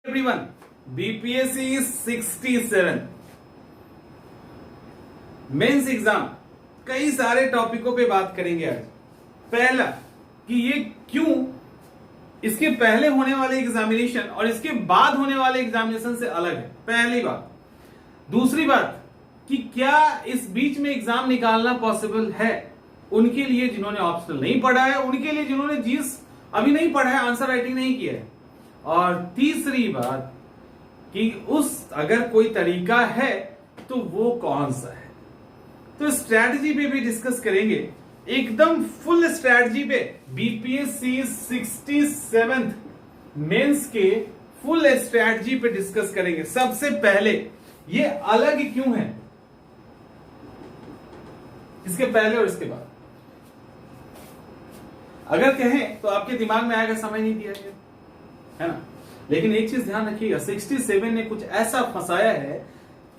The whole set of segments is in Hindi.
everyone, BPSC 67 मेंस एग्जाम कई सारे टॉपिकों पे बात करेंगे आज। पहला कि ये क्यों इसके पहले होने वाले एग्जामिनेशन और इसके बाद होने वाले एग्जामिनेशन से अलग है, पहली बात। दूसरी बात कि क्या इस बीच में एग्जाम निकालना पॉसिबल है उनके लिए जिन्होंने ऑप्शनल नहीं पढ़ा है, उनके लिए जिन्होंने जीएस अभी नहीं पढ़ा है, आंसर राइटिंग नहीं किया है। और तीसरी बात कि उस अगर कोई तरीका है तो वो कौन सा है। तो स्ट्रैटेजी पे भी डिस्कस करेंगे, एकदम फुल स्ट्रैटेजी पे। बीपीएससी 67 मेंस के फुल स्ट्रैटेजी पे डिस्कस करेंगे। सबसे पहले ये अलग क्यों है, इसके पहले और इसके बाद अगर कहें तो आपके दिमाग में आएगा समय नहीं दिया गया, है ना। लेकिन एक चीज ध्यान रखिएगा, 67 ने कुछ ऐसा फंसाया है,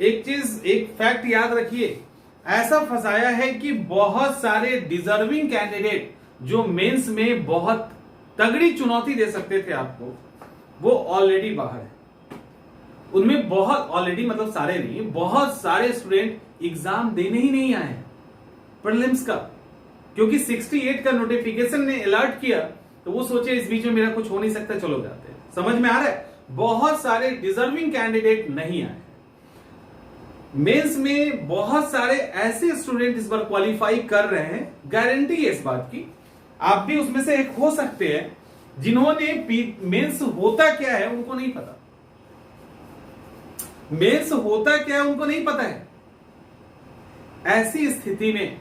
एक फैक्ट याद रखिए, ऐसा फंसाया है कि बहुत सारे डिजर्विंग कैंडिडेट जो मेंस में बहुत तगड़ी चुनौती दे सकते थे आपको, वो ऑलरेडी बाहर है। उनमें बहुत ऑलरेडी मतलब सारे नहीं, बहुत सारे स्टूडेंट एग्जाम देने ही नहीं आए प्रीलिम्स का, क्योंकि 68 का नोटिफिकेशन ने अलर्ट किया तो वो सोचे इस बीच में मेरा कुछ हो नहीं सकता, चलो जाते हैं। समझ में आ रहा है, बहुत सारे डिजर्विंग कैंडिडेट नहीं आए। मेंस में बहुत सारे ऐसे स्टूडेंट इस बार क्वालिफाई कर रहे हैं, गारंटी है इस बात की, आप भी उसमें से एक हो सकते हैं जिन्होंने मेंस होता क्या है उनको नहीं पता। मेंस होता क्या है उनको नहीं पता है। ऐसी स्थिति में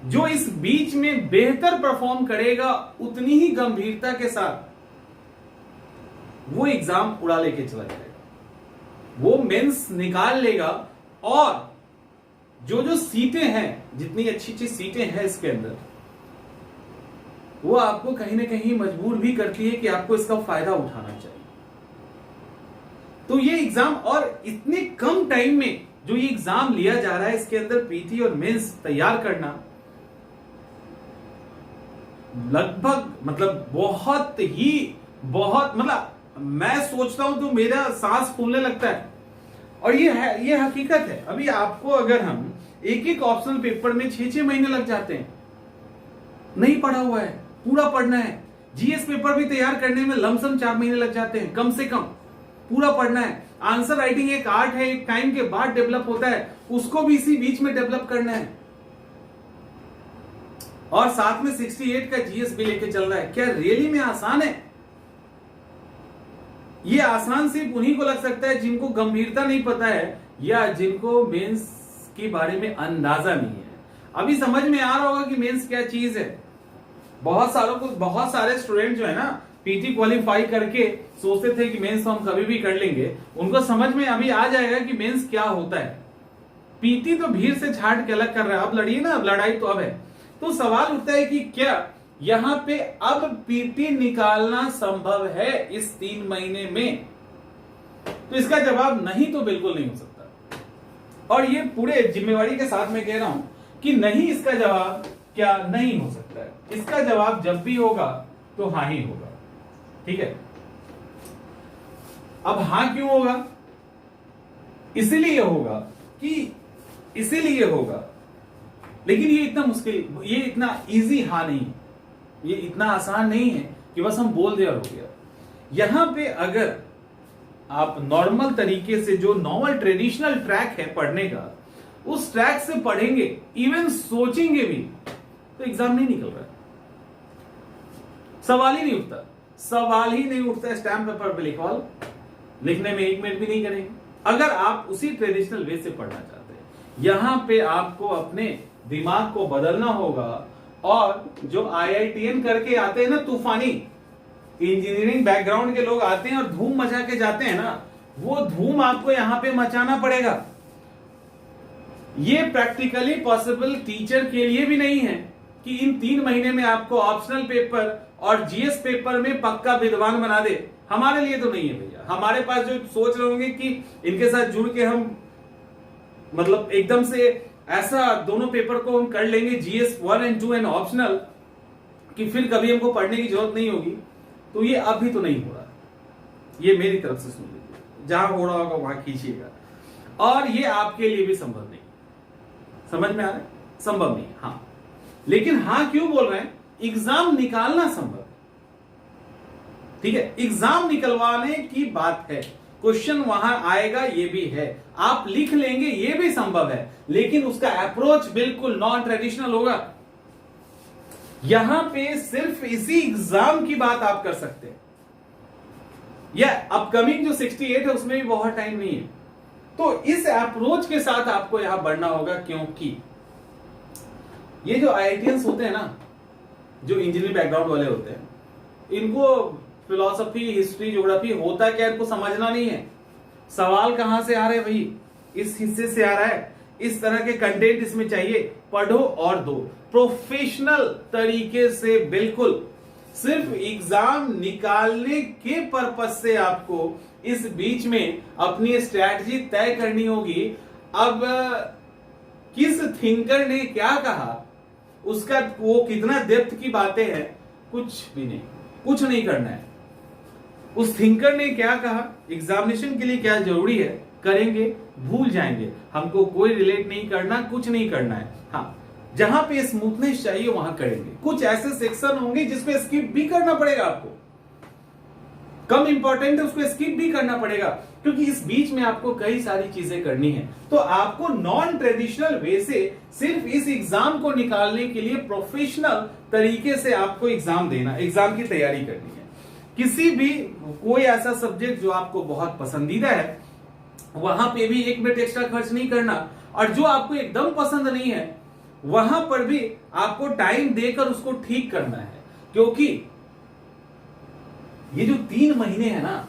जो इस बीच में बेहतर परफॉर्म करेगा उतनी ही गंभीरता के साथ वो एग्जाम उड़ा लेके चला जाएगा, वो मेंस निकाल लेगा। और जो सीटें हैं, जितनी अच्छी अच्छी सीटें हैं इसके अंदर, वो आपको कहीं ना कहीं मजबूर भी करती है कि आपको इसका फायदा उठाना चाहिए। तो ये एग्जाम, और इतने कम टाइम में जो ये एग्जाम लिया जा रहा है, इसके अंदर पीटी और मेंस तैयार करना लगभग मतलब बहुत मतलब मैं सोचता हूं तो मेरा सांस फूलने लगता है। और ये हकीकत है। अभी आपको अगर हम एक ऑप्शनल पेपर में 6-6 महीने लग जाते हैं, नहीं पढ़ा हुआ है, पूरा पढ़ना है। जीएस पेपर भी तैयार करने में लमसम 4 महीने लग जाते हैं कम से कम, पूरा पढ़ना है। आंसर राइटिंग एक आर्ट है, एक टाइम के बाद डेवलप होता है, उसको भी इसी बीच में डेवलप करना है। और साथ में 68 का जीएस भी लेके चल रहा है। क्या रियली में आसान है? ये आसान सिर्फ उन्हीं को लग सकता है जिनको गंभीरता नहीं पता है या जिनको मेंस के बारे में अंदाजा नहीं है। अभी समझ में आ रहा होगा कि मेंस क्या चीज है। बहुत सारे स्टूडेंट जो है ना, पीटी क्वालिफाई करके सोचते थे कि मेंस तो हम कभी भी कर लेंगे, उनको समझ में अभी आ जाएगा कि मेंस क्या होता है। पीटी तो भीड़ से छाट के अलग कर रहा है, अब लड़िए ना, अब लड़ाई तो अब है। तो सवाल उठता है कि क्या यहां पे अब पीटी निकालना संभव है इस 3 महीने में? तो इसका जवाब नहीं, तो बिल्कुल नहीं हो सकता। और ये पूरे जिम्मेवारी के साथ मैं कह रहा हूं कि नहीं, इसका जवाब क्या नहीं हो सकता है। इसका जवाब जब भी होगा तो हां ही होगा, ठीक है। अब हां क्यों होगा? इसीलिए होगा, लेकिन ये इतना मुश्किल, ये इतना इजी हां नहीं, ये इतना आसान नहीं है कि बस हम बोल दे और हो गया। यहां पे अगर आप नॉर्मल तरीके से, जो नॉर्मल ट्रेडिशनल ट्रैक है पढ़ने का, उस ट्रैक से पढ़ेंगे, इवन सोचेंगे भी, तो एग्जाम नहीं निकल रहा है। सवाल ही नहीं उठता। स्टैम्प पेपर पे लिखने में 1 मिनट भी नहीं करेंगे अगर आप उसी ट्रेडिशनल वे से पढ़ना चाहते हैं। यहां पे आपको अपने दिमाग को बदलना होगा। और जो आईआईटीएन करके आते हैं ना, तूफानी इंजीनियरिंग बैकग्राउंड के लोग आते हैं और धूम मचा के जाते हैं ना, वो धूम आपको यहां पे मचाना पड़ेगा। ये प्रैक्टिकली पॉसिबल टीचर के लिए भी नहीं है कि इन 3 महीने में आपको ऑप्शनल पेपर और जीएस पेपर में पक्का विद्वान बना दे। हमारे लिए तो नहीं है भैया। हमारे पास जो सोच रहे होंगे कि इनके साथ जुड़ के हम मतलब एकदम से ऐसा दोनों पेपर को हम कर लेंगे, जीएस 1 और 2 एंड ऑप्शनल, कि फिर कभी हमको पढ़ने की जरूरत नहीं होगी, तो ये अभी तो नहीं हो रहा। ये मेरी तरफ से सुन लीजिए, जहां हो रहा होगा वहां खींचिएगा। और ये आपके लिए भी संभव नहीं, समझ में आ रहा है? संभव नहीं, हाँ। लेकिन हाँ क्यों बोल रहे हैं? एग्जाम निकालना संभव है, ठीक है, एग्जाम निकलवाने की बात है, क्वेश्चन वहां आएगा ये भी है, आप लिख लेंगे ये भी संभव है, लेकिन उसका अप्रोच बिल्कुल नॉन ट्रेडिशनल होगा। यहां पे सिर्फ इसी एग्जाम की बात आप कर सकते हैं, या अपकमिंग जो 68 है उसमें भी बहुत टाइम नहीं है। तो इस अप्रोच के साथ आपको यहां बढ़ना होगा, क्योंकि ये जो आईआईटीएंस होते हैं ना, जो इंजीनियरिंग बैकग्राउंड वाले होते हैं, इनको फिलॉसफी, हिस्ट्री, ज्योग्राफी होता क्या इनको समझना नहीं है। सवाल कहां से आ रहे हैं भाई? इस हिस्से से आ रहा है, इस तरह के कंटेंट इसमें चाहिए, पढ़ो और दो प्रोफेशनल तरीके से। बिल्कुल सिर्फ एग्जाम निकालने के पर्पज से आपको इस बीच में अपनी स्ट्रैटेजी तय करनी होगी। अब किस थिंकर ने क्या कहा, उसका वो कितना डेप्थ की बातें हैं, कुछ भी नहीं, कुछ नहीं करना है। उस थिंकर ने क्या कहा, एग्जामिनेशन के लिए क्या जरूरी है, करेंगे, भूल जाएंगे, हमको कोई रिलेट नहीं करना, कुछ नहीं करना है। हाँ, जहां पे स्मूथनेस चाहिए वहां करेंगे। कुछ ऐसे सेक्शन होंगे जिसपे स्किप भी करना पड़ेगा आपको, कम इंपॉर्टेंट है उसको स्किप भी करना पड़ेगा, क्योंकि इस बीच में आपको कई सारी चीजें करनी है। तो आपको नॉन ट्रेडिशनल वे से सिर्फ इस एग्जाम को निकालने के लिए प्रोफेशनल तरीके से आपको एग्जाम देना, एग्जाम की तैयारी करनी है। किसी भी कोई ऐसा सब्जेक्ट जो आपको बहुत पसंदीदा है, वहां पे भी 1 मिनट एक्स्ट्रा खर्च नहीं करना, और जो आपको एकदम पसंद नहीं है वहां पर भी आपको टाइम देकर उसको ठीक करना है। क्योंकि ये जो 3 महीने है ना,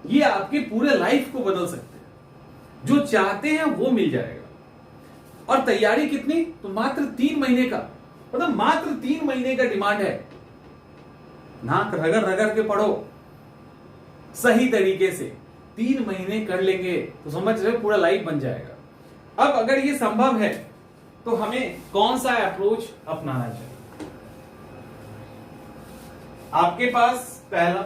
ये आपके पूरे लाइफ को बदल सकते हैं। जो चाहते हैं वो मिल जाएगा। और तैयारी कितनी? तो मात्र 3 महीने का, मतलब मात्र 3 महीने का डिमांड है। नाक रगड़ रगड़ के पढ़ो सही तरीके से, 3 महीने कर लेंगे तो समझ रहे पूरा लाइफ बन जाएगा। अब अगर ये संभव है तो हमें कौन सा अप्रोच अपनाना चाहिए? आपके पास पहला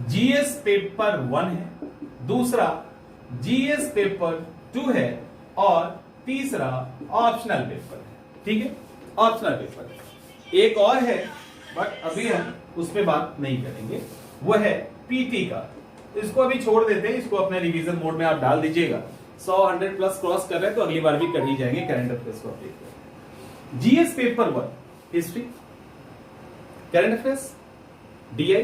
जीएस पेपर 1 है, दूसरा जीएस पेपर 2 है, और तीसरा ऑप्शनल पेपर है। ठीक है, ऑप्शनल पेपर है। एक और है बट अभी हम उस पर बात नहीं करेंगे, वो है पीटी का। इसको अभी छोड़ देते हैं, इसको अपने रिवीजन मोड में आप डाल दीजिएगा। 100 प्लस क्रॉस कर रहे हैं तो अगली बार भी कर ही जाएंगे करंट अफेयर्स को update. GS paper 1 history, current affairs, DI.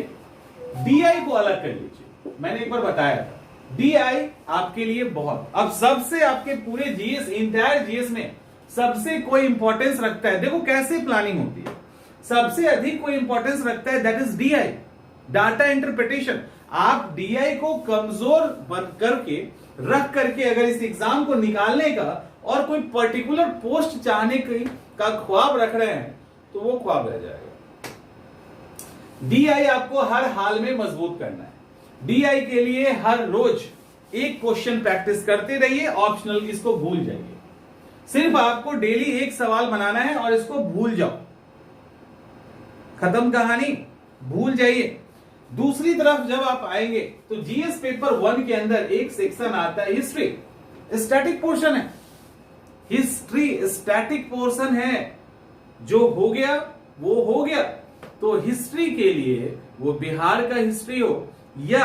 DI को अलग कर लीजिए, मैंने एक बार बताया था डीआई आपके लिए बहुत, अब सबसे आपके पूरे जीएस, इंटायर जीएस में सबसे कोई इंपॉर्टेंस रखता है। देखो कैसे प्लानिंग होती है, सबसे अधिक कोई इंपॉर्टेंस रखता है, that is DI, data interpretation. आप डीआई को कमजोर बन करके रख करके अगर इस एग्जाम को निकालने का और कोई पर्टिकुलर पोस्ट चाहने का ख्वाब रख रहे हैं तो वो ख्वाब रह जाएगा। डीआई आपको हर हाल में मजबूत करना है। डीआई के लिए हर रोज एक क्वेश्चन प्रैक्टिस करते रहिए, ऑप्शनल इसको भूल जाइए। सिर्फ आपको डेली एक सवाल बनाना है और इसको भूल जाओ, खत्म कहानी, भूल जाइए। दूसरी तरफ जब आप आएंगे तो जीएस पेपर 1 के अंदर एक सेक्शन आता है हिस्ट्री, स्टैटिक पोर्शन है। हिस्ट्री स्टैटिक पोर्शन है, जो हो गया वो हो गया। तो हिस्ट्री के लिए वो बिहार का हिस्ट्री हो या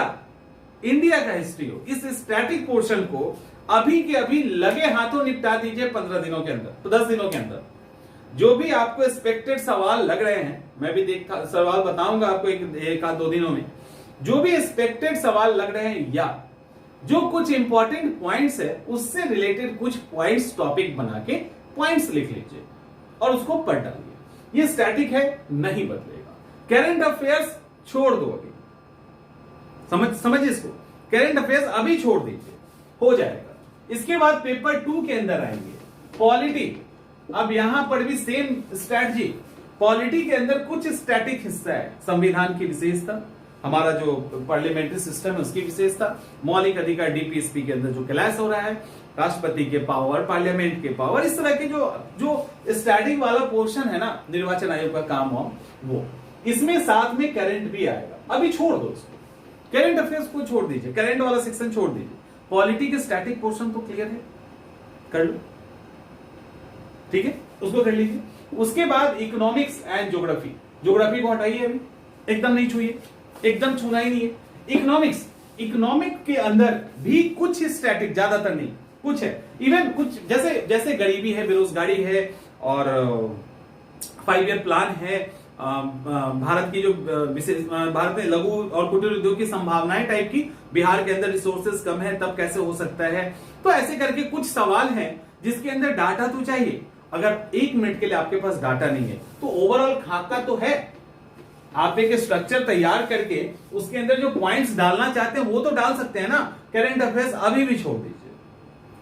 इंडिया का हिस्ट्री हो, इस स्टैटिक पोर्शन को अभी के अभी लगे हाथों निपटा दीजिए 15 दिनों के अंदर, तो 10 दिनों के अंदर। जो भी आपको एक्सपेक्टेड सवाल लग रहे हैं, मैं भी सवाल बताऊंगा आपको एक आध 2 दिनों में, जो भी एक्सपेक्टेड सवाल लग रहे हैं या जो कुछ इंपॉर्टेंट पॉइंट्स है उससे रिलेटेड कुछ पॉइंट्स टॉपिक बना के पॉइंट्स लिख लीजिए और उसको पढ़ डालिए। ये स्टैटिक है, नहीं बदलेगा। करंट अफेयर्स छोड़ दो अभी, समझिए इसको, करंट अफेयर्स अभी छोड़ दीजिए, हो जाएगा। इसके बाद पेपर 2 के अंदर आएंगे पॉलिटी। अब यहां पर भी सेम स्ट्रैटेजी, पॉलिटी के अंदर कुछ स्टैटिक हिस्सा है, संविधान की विशेषता, हमारा जो पार्लियामेंट्री सिस्टम है उसकी विशेषता, मौलिक अधिकार डीपीएसपी के अंदर जो क्लैश हो रहा है, राष्ट्रपति के पावर, पार्लियामेंट के पावर, इस तरह के जो स्टैटिक वाला पोर्शन है ना, निर्वाचन आयोग का काम हो, वो इसमें साथ में करंट भी आएगा। अभी छोड़ दो इसको, करंट अफेयर्स को छोड़ दीजिए, करंट वाला सेक्शन छोड़ दीजिए, पॉलिटी के स्टैटिक पोर्शन तो क्लियर है, कर लो, ठीक है, उसको कर लीजिए। उसके बाद इकोनॉमिक्स एंड ज्योग्राफी, ज्योग्राफी को हटाइए, अभी एकदम नहीं छूइए, एकदम छूना ही नहीं है। इकोनॉमिक्स, इकोनॉमिक के अंदर भी कुछ स्टैटिक, ज्यादातर नहीं, कुछ है, इवन कुछ जैसे जैसे गरीबी है, बेरोजगारी है, और 5 ईयर प्लान है, भारत की जो विशेष, भारत में लघु और कुटीर उद्योग की संभावनाएं टाइप की, बिहार के अंदर रिसोर्सेज कम है तब कैसे हो सकता है, तो ऐसे करके कुछ सवाल हैं जिसके अंदर डाटा तो चाहिए। अगर 1 मिनट के लिए आपके पास डाटा नहीं है तो ओवरऑल खाका तो है, आप एक स्ट्रक्चर तैयार करके उसके अंदर जो पॉइंट्स डालना चाहते हैं वो तो डाल सकते हैं ना। करंट अफेयर्स अभी भी छोड़ दीजिए,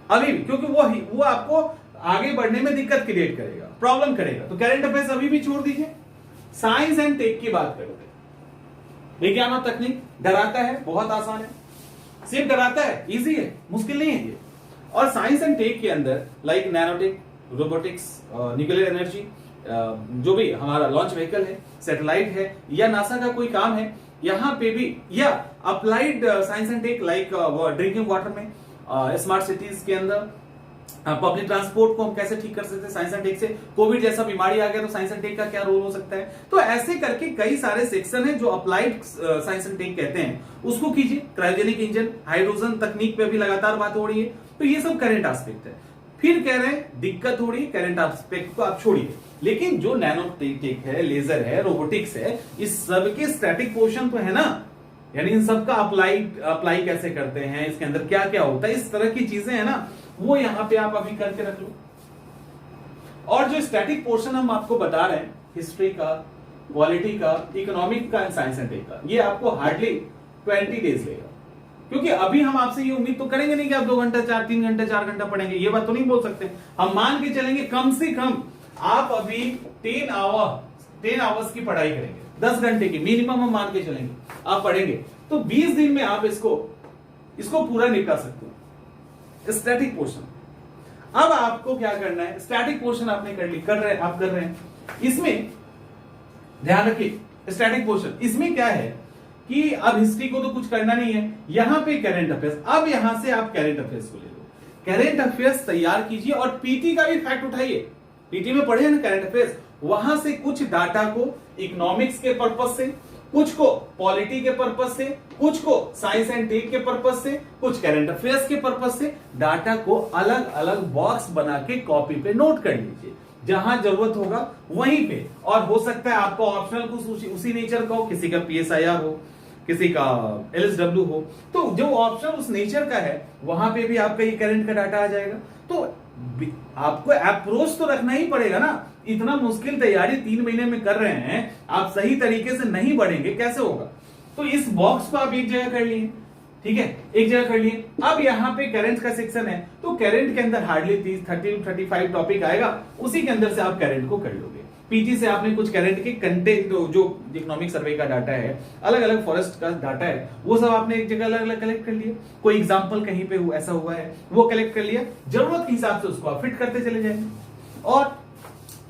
अभी भी, क्योंकि वो आपको आगे बढ़ने में दिक्कत क्रिएट करेगा, प्रॉब्लम करेगा, तो करंट अफेयर्स अभी भी छोड़ दीजिए। साइंस एंड टेक की बात करते हैं। विज्ञान और तकनीक डराता है, बहुत आसान है, सिर्फ डराता है, इजी है, मुश्किल नहीं है ये। और साइंस एंड टेक के अंदर like nanotech, robotics, nuclear energy, जो भी हमारा लॉन्च व्हीकल है, सैटेलाइट है, या नासा का कोई काम है, यहां पे भी, या applied science and tech like drinking water में, स्मार्ट सिटीज के अंदर, पब्लिक ट्रांसपोर्ट को हम कैसे ठीक कर सकते हैं साइंस एंड टेक से, कोविड जैसा बीमारी आ गया तो साइंस एंड टेक का क्या रोल हो सकता है। तो ऐसे करके कई सारे सेक्शन है जो अप्लाइड साइंस एंड टेक कहते हैं, उसको कीजिए। क्रायोजेनिक इंजन, हाइड्रोजन तकनीक पे भी लगातार बात हो रही है, तो ये सब करंट एस्पेक्ट है। फिर कह रहे हैं दिक्कत हो रही है, करंट एस्पेक्ट को आप छोड़िए, लेकिन जो नैनो टेक है, लेजर है, रोबोटिक्स है, इस सब के स्टैटिक पोर्शन तो है ना, यानी इन सब का अप्लाई कैसे करते हैं, इसके अंदर क्या क्या होता है, इस तरह की चीजें है ना, वो यहां पे आप अभी करके रख लो। और जो स्टैटिक पोर्शन हम आपको बता रहे हैं, हिस्ट्री का, पॉलिटी का, इकोनॉमिक का, साइंस एंड टेक का, ये आपको हार्डली 20 डेज लेगा, क्योंकि अभी हम आपसे ये उम्मीद तो करेंगे नहीं कि आप 2 घंटा 3 घंटे 4 घंटा पढ़ेंगे, ये बात तो नहीं बोल सकते। हम मान के चलेंगे कम से कम आप अभी 10 आवर्स की पढ़ाई करेंगे, 10 घंटे की मिनिमम हम मान के चलेंगे आप पढ़ेंगे, तो 20 दिन में आप इसको पूरा निपटा सकते हो, स्टैटिक पोर्शन। अब आपको क्या करना है, स्टैटिक पोर्शन आपने कर रहे हैं, इसमें ध्यान रखिए, स्टैटिक पोर्शन इसमें क्या है कि अब हिस्ट्री को तो कुछ करना नहीं है, यहां पे करंट अफेयर्स, अब यहां से आप करंट अफेयर्स को ले लो, करंट अफेयर्स तैयार कीजिए और पीटी का भी फैक्ट उठाइए, पीटी में पढ़े ना करंट अफेयर्स, वहां से कुछ डाटा को इकोनॉमिक्स के पर्पस से, कुछ को पॉलिटी के पर्पस से, कुछ को साइंस एंड टेक के पर्पस से, कुछ करंट अफेयर्स के पर्पस से, डाटा को अलग अलग बॉक्स बना के कॉपी पे नोट कर लीजिए, जहां जरूरत होगा वहीं पे। और हो सकता है आपको ऑप्शनल कुछ उसी नेचर का हो, किसी का पीएसआईआर हो, किसी का एलएसडब्ल्यू हो, तो जो ऑप्शन उस नेचर का है वहां पे भी आपका ये करंट का डाटा आ जाएगा। तो आपको अप्रोच तो रखना ही पड़ेगा ना, इतना मुश्किल तैयारी 3 महीने में कर रहे हैं, आप सही तरीके से नहीं बढ़ेंगे कैसे होगा। तो इस बॉक्स को आप एक जगह कर लिए, ठीक है, एक जगह कर लिए। अब यहाँ पे करंट का सेक्शन है, तो करंट के अंदर हार्डली 30-35 टॉपिक आएगा, उसी के अंदर से आप करंट को कर लोगे। पीटी से आपने कुछ करंट के कंटेंट, जो इकोनॉमिक सर्वे का डाटा है, अलग अलग फॉरेस्ट का डाटा है, वो सब आपने एक जगह अलग अलग कलेक्ट कर लिया। कोई एग्जांपल कहीं पे ऐसा हुआ है वो कलेक्ट कर लिया, जरूरत के हिसाब से उसको आप फिट करते चले जाएंगे। और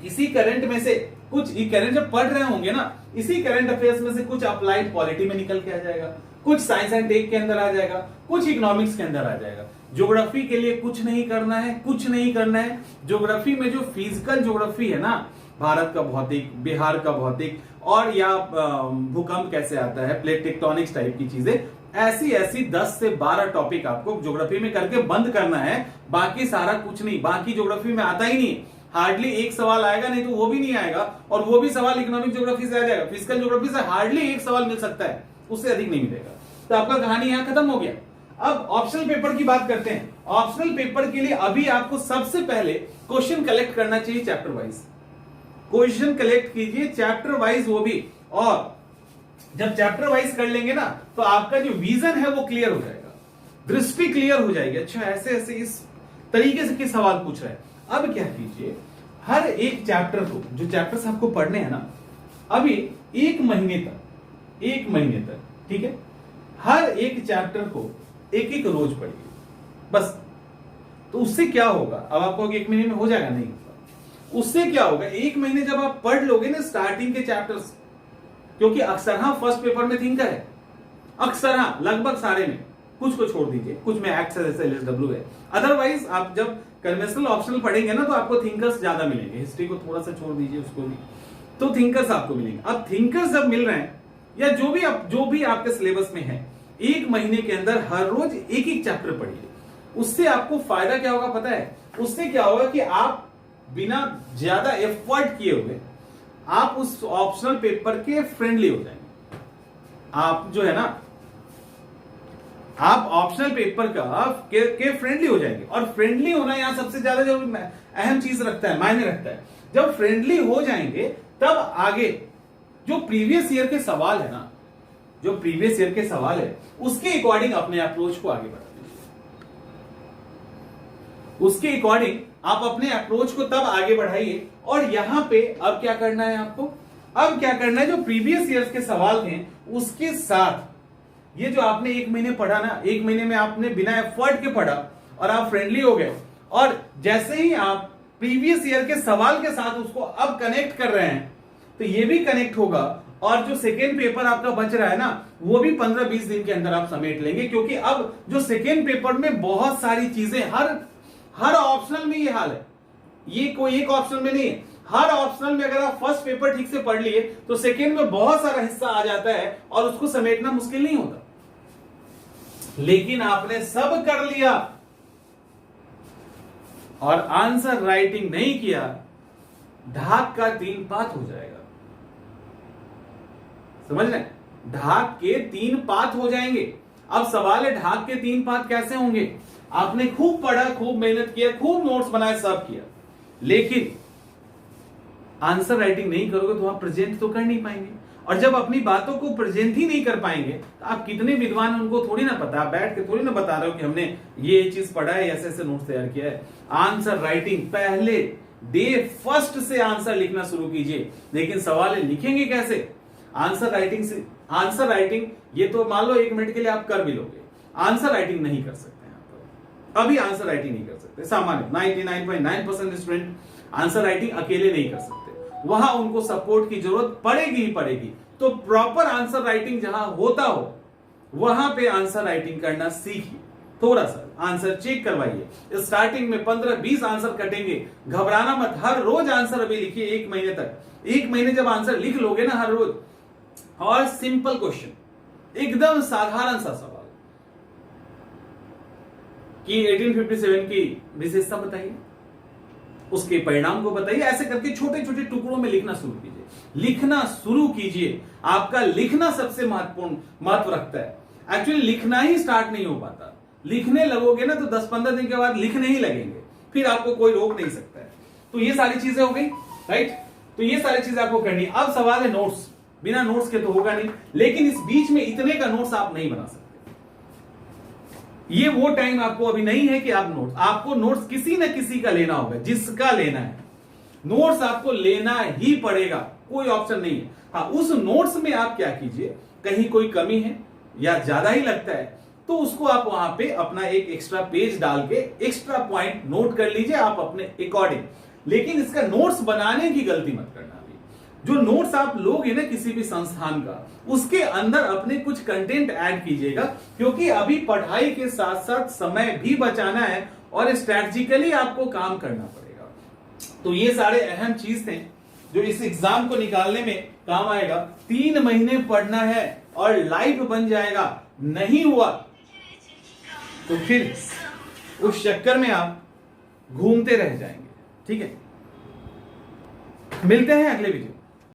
इसी करंट में से कुछ, ये करंट जब पढ़ रहे होंगे ना, इसी करंट अफेयर्स में से कुछ अप्लाइड पॉलिटी में निकल के आ जाएगा, कुछ साइंस एंड टेक के अंदर आ जाएगा, कुछ इकोनॉमिक्स के अंदर आ जाएगा। ज्योग्राफी के लिए कुछ नहीं करना है, कुछ नहीं करना है। ज्योग्राफी में जो फिजिकल ज्योग्राफी है ना, भारत का भौतिक, बिहार का भौतिक, और या भूकंप कैसे आता है, प्लेट टेक्टोनिक्स टाइप की चीजें, ऐसी 10 से 12 टॉपिक आपको ज्योग्राफी में करके बंद करना है। बाकी सारा कुछ नहीं, बाकी ज्योग्राफी में आता ही नहीं, हार्डली एक सवाल आएगा, नहीं तो वो भी नहीं आएगा, और वो भी सवाल इकोनॉमिक ज्योग्राफी से आ जाएगा। फिजिकल ज्योग्राफी से हार्डली एक सवाल मिल सकता है, उससे अधिक नहीं मिलेगा। तो आपका कहानी यहां खत्म हो गया। अब ऑप्शनल पेपर की बात करते हैं। ऑप्शनल पेपर के लिए अभी आपको सबसे पहले क्वेश्चन कलेक्ट करना चाहिए, चैप्टर वाइज क्वेश्चन कलेक्ट कीजिए, चैप्टर वाइज वो भी। और जब चैप्टर वाइज कर लेंगे ना, तो आपका जो विजन है वो क्लियर हो जाएगा, दृष्टि क्लियर हो जाएगी। अच्छा, ऐसे ऐसे इस तरीके से किस सवाल पूछ रहा है। अब क्या कीजिए, हर एक चैप्टर को, जो चैप्टर्स आपको पढ़ने हैं ना, अभी 1 महीने तक, ठीक है, हर एक चैप्टर को एक रोज पढ़िए बस। तो उससे क्या होगा, अब आपको 1 महीने में हो जाएगा, नहीं होगा। उससे क्या होगा, 1 महीने जब आप पढ़ लोगे ना स्टार्टिंग के चैप्टर्स, क्योंकि अक्सर फर्स्ट पेपर में थिंकर है, अक्सर, हाँ लगभग सारे में, कुछ को छोड़ दीजिए, कुछ में एक्ट जैसे LSW है। अदरवाइज आप जब कन्वेंशनल ऑप्शनल पढ़ेंगे ना तो आपको थिंकर्स ज्यादा मिलेंगे, हिस्ट्री को थोड़ा सा छोड़ दीजिए उसको भी, तो थिंकर्स आपको मिलेंगे। अब थिंकर्स जब मिल रहे हैं या जो भी आपके सिलेबस में है, एक महीने के अंदर हर रोज एक एक चैप्टर पढ़िए। उससे आपको फायदा क्या होगा पता है? उससे क्या होगा कि आप बिना ज्यादा एफर्ट किए हुए आप उस ऑप्शनल पेपर के फ्रेंडली हो जाएंगे। आप जो है ना, आप ऑप्शनल पेपर के फ्रेंडली हो जाएंगे। और फ्रेंडली होना यहां सबसे ज्यादा जो अहम चीज रखता है, मायने रखता है। जब फ्रेंडली हो जाएंगे तब आगे जो प्रीवियस ईयर के सवाल है ना, जो प्रीवियस ईयर के सवाल है उसके अकॉर्डिंग अपने अप्रोच को आगे बढ़ा दीजिए। उसके अकॉर्डिंग आप अपने अप्रोच को तब आगे बढ़ाइए। और यहां पे अब क्या करना है आपको? अब क्या करना है, जो प्रीवियस ईयर्स के सवाल थे उसके साथ ये जो आपने एक महीने पढ़ा ना, एक महीने में आपने बिना एफर्ट के पढ़ा और आप फ्रेंडली हो गए, और जैसे ही आप प्रीवियस ईयर के सवाल के साथ उसको अब कनेक्ट कर रहे हैं तो ये भी कनेक्ट होगा। और जो सेकेंड पेपर आपका बच रहा है ना, वो भी 15-20 दिन के अंदर आप समेट लेंगे। क्योंकि अब जो सेकेंड पेपर में बहुत सारी चीजें, हर ऑप्शनल में ये हाल है, ये कोई एक ऑप्शनल में नहीं है, हर ऑप्शनल में अगर आप फर्स्ट पेपर ठीक से पढ़ लिए तो सेकेंड में बहुत सारा हिस्सा आ जाता है और उसको समेटना मुश्किल नहीं होता। लेकिन आपने सब कर लिया और आंसर राइटिंग नहीं किया, ढाक का 3 पात हो जाएगा। समझ रहे? ढाक के 3 पात हो जाएंगे। अब सवाल है ढाक के 3 पात कैसे होंगे? आपने खूब पढ़ा, खूब मेहनत किया, खूब नोट्स बनाए, सब किया, लेकिन आंसर राइटिंग नहीं करोगे तो आप प्रेजेंट तो कर नहीं पाएंगे। और जब अपनी बातों को प्रेजेंट ही नहीं कर पाएंगे तो आप कितने विद्वान हैं उनको थोड़ी ना पता, आप बैठ के थोड़ी ना बता रहे हो कि हमने ये चीज पढ़ा है, ऐसे ऐसे नोट्स तैयार किया है। आंसर राइटिंग पहले डे फर्स्ट से आंसर लिखना शुरू कीजिए। लेकिन सवाल लिखेंगे कैसे? आंसर राइटिंग से। आंसर राइटिंग ये तो मान लो 1 मिनट के लिए आप कर भी लोगे, आंसर राइटिंग नहीं कर सकते हैं आप। अभी आंसर राइटिंग नहीं कर सकते। सामान्य 99.9% स्टूडेंट आंसर राइटिंग अकेले नहीं कर सकते, वहां उनको सपोर्ट की जरूरत पड़ेगी ही पड़ेगी। तो प्रॉपर आंसर राइटिंग जहां होता हो वहां पे आंसर राइटिंग करना सीखिए। थोड़ा सा आंसर चेक करवाइए। स्टार्टिंग में 15-20 आंसर कटेंगे, घबराना मत। हर रोज आंसर अभी लिखिए 1 महीने तक। 1 महीने जब आंसर लिख लोगे ना हर रोज, और सिंपल क्वेश्चन, एकदम साधारण सा सवाल कि 1857 की विशेषता बताइए, उसके परिणाम को बताइए, ऐसे करके छोटे छोटे टुकड़ों में लिखना शुरू कीजिए। लिखना शुरू कीजिए। आपका लिखना सबसे महत्वपूर्ण महत्व रखता है। एक्चुअली लिखना ही स्टार्ट नहीं हो पाता। लिखने लगोगे ना तो 10-15 दिन के बाद लिखने ही लगेंगे, फिर आपको कोई रोक नहीं सकता है। तो ये सारी चीजें हो गई, राइट? तो ये सारी चीजें आपको करनी है। अब सवाल है नोट्स। बिना नोट्स के तो होगा नहीं, लेकिन इस बीच में इतने का नोट्स आप नहीं बना सकते। ये वो टाइम आपको अभी नहीं है कि आपको नोट्स किसी न किसी का लेना होगा, जिसका लेना है। नोट्स आपको लेना ही पड़ेगा, कोई ऑप्शन नहीं है। हाँ, उस नोट्स में आप क्या कीजिए, कहीं कोई कमी है या ज्यादा ही लगता है तो उसको आप वहां पे अपना एक एक्स्ट्रा पेज डाल के एक्स्ट्रा पॉइंट नोट कर लीजिए आप अपने अकॉर्डिंग। लेकिन इसका नोट्स बनाने की गलती मत करना। जो नोट्स आप लोगे ना किसी भी संस्थान का, उसके अंदर अपने कुछ कंटेंट ऐड कीजिएगा, क्योंकि अभी पढ़ाई के साथ साथ समय भी बचाना है और स्ट्रैटेजिकली आपको काम करना पड़ेगा। तो ये सारे अहम चीज थे जो इस एग्जाम को निकालने में काम आएगा। 3 महीने पढ़ना है और लाइफ बन जाएगा। नहीं हुआ तो फिर उस चक्कर में आप घूमते रह जाएंगे। ठीक है, मिलते हैं अगले वीडियो।